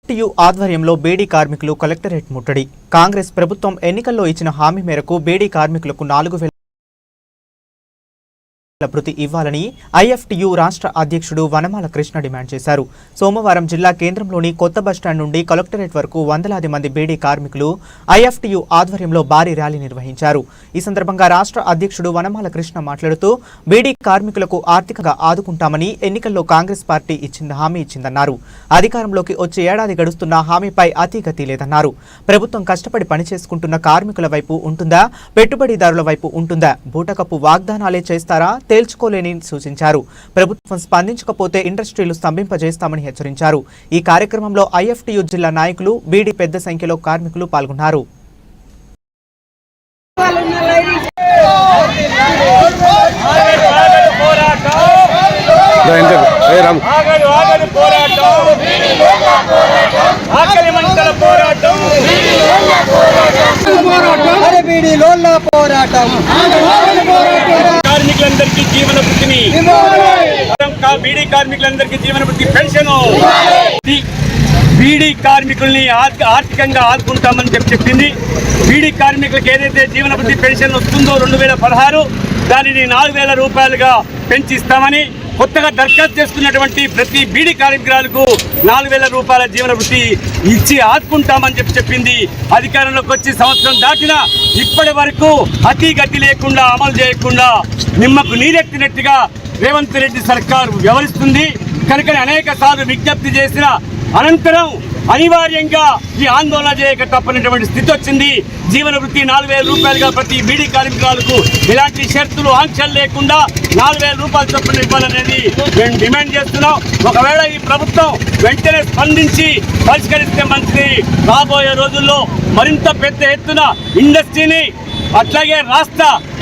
TU ఆధ్వర్యంలో బేడీ కార్మికులు collectorate ముట్టడి. కాంగ్రెస్ ప్రభుత్వం ఎన్నికల్లో ఇచ్చిన హామీ మేరకు బేడీ కార్మికులకు 4,000 భృతి ఇవ్వాలని ఐఎఫ్టియు రాష్ట్ర అధ్యక్షుడు వనమాల కృష్ణ డిమాండ్ చేశారు. సోమవారం జిల్లా కేంద్రంలోని కొత్త బస్టాండ్ నుండి కలెక్టరేట్ వరకు వందలాది మంది బేడీ కార్మికులు ఐఎఫ్టియు ఆధ్వర్యంలో భారీ ర్యాలీ నిర్వహించారు. ఈ సందర్భంగా రాష్ట్ర అధ్యక్షుడు వనమాల కృష్ణ మాట్లాడుతూ బేడీ కార్మికులకు ఆర్థికంగా ఆదుకుంటామని ఎన్నికల్లో కాంగ్రెస్ పార్టీ హామీ ఇచ్చిందన్నారు. అధికారంలోకి వచ్చే ఏడాది గడుస్తున్న హామీపై అతిగతి లేదన్నారు. ప్రభుత్వం కష్టపడి పనిచేసుకుంటున్న కార్మికుల వైపు ఉంటుందా, పెట్టుబడిదారుల వైపు ఉంటుందా, బూటకపు వాగ్దానాలే చేస్తారా తేల్చుకోలేని సూచించారు. ప్రభుత్వం స్పందించకపోతే ఇండస్ట్రీలు స్తంభింపజేస్తామని హెచ్చరించారు. ఈ కార్యక్రమంలో ఐఎఫ్టియు జిల్లా నాయకులు, బీడీ పెద్ద సంఖ్యలో కార్మికులు పాల్గొన్నారు. కార్మికులందరికీ జీవన వృత్తిని, బీడీ కార్మికులందరికీ జీవన వృత్తి పెన్షన్, బీడీ కార్మికుల్ని ఆర్థికంగా ఆదుకుంటామని చెప్పింది. బీడీ కార్మికులకు ఏదైతే జీవన వృత్తి పెన్షన్ వస్తుందో 2016 దానిని 4,000 రూపాయలుగా పెంచిస్తామని, కొత్తగా దరఖాస్తు చేసుకున్నటువంటి ప్రతి బీడీ కార్మికులకు 4,000 రూపాయల జీవన వృత్తి ఇచ్చి ఆదుకుంటామని చెప్పింది. అధికారంలోకి వచ్చి సంవత్సరం దాటినా ఇప్పటి వరకు అతిగతి లేకుండా, అమలు చేయకుండా నిమ్మకు నీరెత్తినట్టుగా రేవంత్ రెడ్డి సర్కారు వ్యవహరిస్తుంది. కనుక అనేక సార్లు విజ్ఞప్తి చేసిన అనంతరం అనివార్యంగా ఈ ఆందోళన చేయక తప్పనటువంటి స్థితి వచ్చింది. జీవన వృత్తి 4,000 రూపాయలుగా ప్రతి బీడీ కార్మికులకు ఎలాంటి షరతులు, ఆంక్షలు లేకుండా 4,000 రూపాయల చొప్పున ఇవ్వాలనేది మేము డిమాండ్ చేస్తున్నాం. ఒకవేళ ఈ ప్రభుత్వం వెంటనే స్పందించి పరిష్కరిస్తే మంచిది. రాబోయే రోజుల్లో మరింత పెద్ద ఎత్తున ఇండస్ట్రీని, అట్లాగే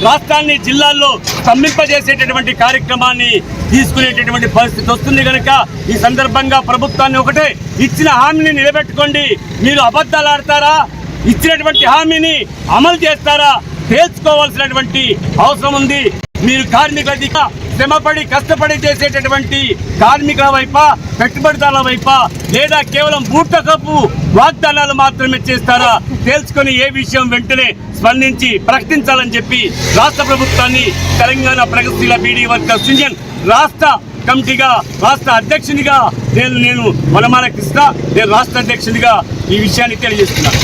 రాష్ట్రాన్ని జిల్లాల్లో స్తంభింపజేసేటటువంటి కార్యక్రమాన్ని తీసుకునేటటువంటి పరిస్థితి వస్తుంది. కనుక ఈ సందర్భంగా ప్రభుత్వాన్ని ఒకటే, ఇచ్చిన హామీని నిలబెట్టుకోండి. మీరు అబద్ధాలు ఆడతారా, ఇచ్చినటువంటి హామీని అమలు చేస్తారా తేల్చుకోవాల్సినటువంటి అవసరం ఉంది. మీరు కార్మికుల శ్రమపడి కష్టపడి చేసేటటువంటి కార్మికుల వైపా, పెట్టుబడిదారుల వైపా, లేదా కేవలం బూటకపు వాగ్దానాలు మాత్రమే చేస్తారా తేల్చుకొని ఏ విషయం వెంటనే స్పందించి ప్రకటించాలని చెప్పి రాష్ట్ర ప్రభుత్వాన్ని తెలంగాణ ప్రగతిశీల బీడీ వర్కర్స్ యూనియన్ రాష్ట్ర కమిటీగా, రాష్ట్ర అధ్యక్షునిగా నేను వనమాల కృష్ణ, రాష్ట్ర అధ్యక్షునిగా ఈ విషయాన్ని తెలియజేస్తున్నాను.